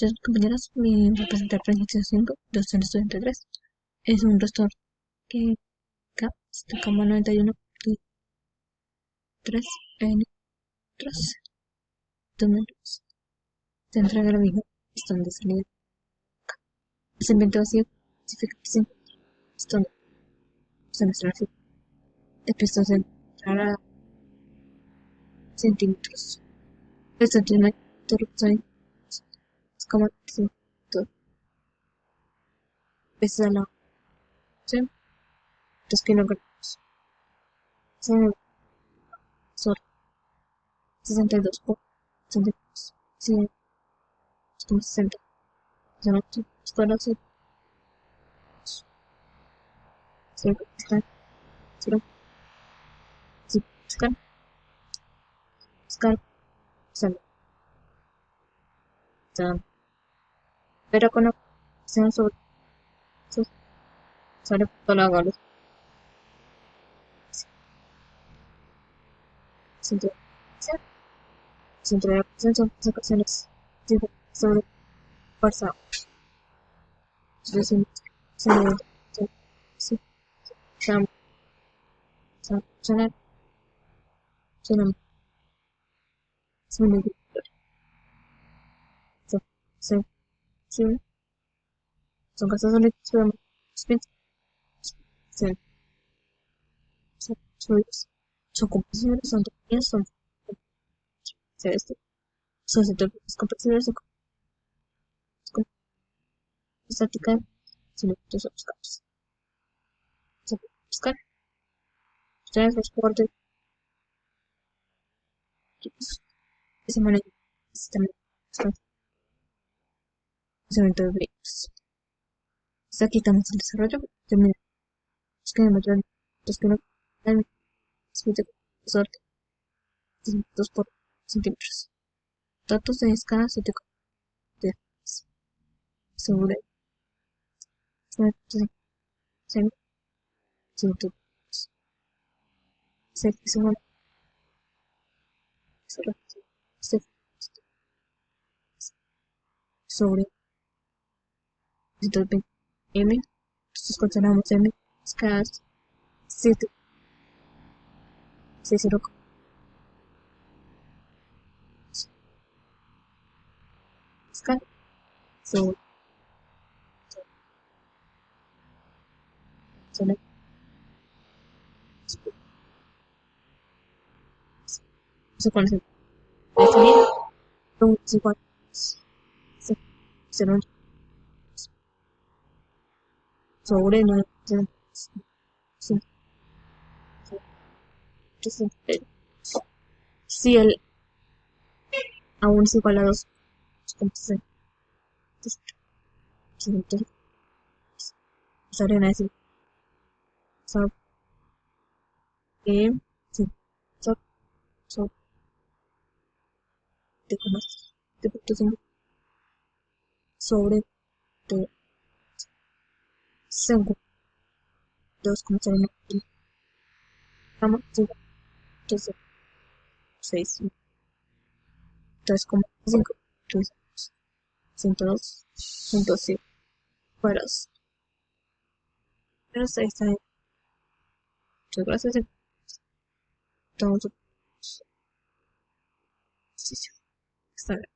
Entonces, compañeros, mi representar el ejercicio 5 de estudiante 3 es un rostro que K está como 91.3 N 3 donde se entrega la misma pistón de salida. El ambiente vacío significa que se nuestra figura de pistón se entrará centímetros. Esto tiene interrupción es como 5 veces a la opción 2 kilogramos. Son 62 por 62. Sí, es como 60. Son 8 escuelas y 5 están. 0, 5 están. Están. Están. Pero con la acción sobre toda la gala. Centro de la acción son ocasiones sobre fuerza. Se sí, cham, chanar, chanam, se se se son casos sólidos, pero se son sólidos. Son composiciones, son teorías, son teorías comprensivas, son estáticas, son efectos obscuros. Se puede buscar, ustedes transporte, equipos, ese manejo, sistema de funcionamiento de vehículos. Entonces aquí estamos el desarrollo, terminamos que de mayor, los que no dan suerte, 2 por centímetros. Datos de escala 7 de sobre 100 sobre 120 m. Entonces consideramos m escala 7 60 escala sobre no sé cuál es el salida es igual 0 sobre 9 si el aún es igual a 2 entonces arena es sabe que sí so de conoces de puntuación sobre de según 2,01 gramos entonces 6 3,5 entonces 102.5 cuadros pero ahí está muchas gracias estamos ejercicio está bien.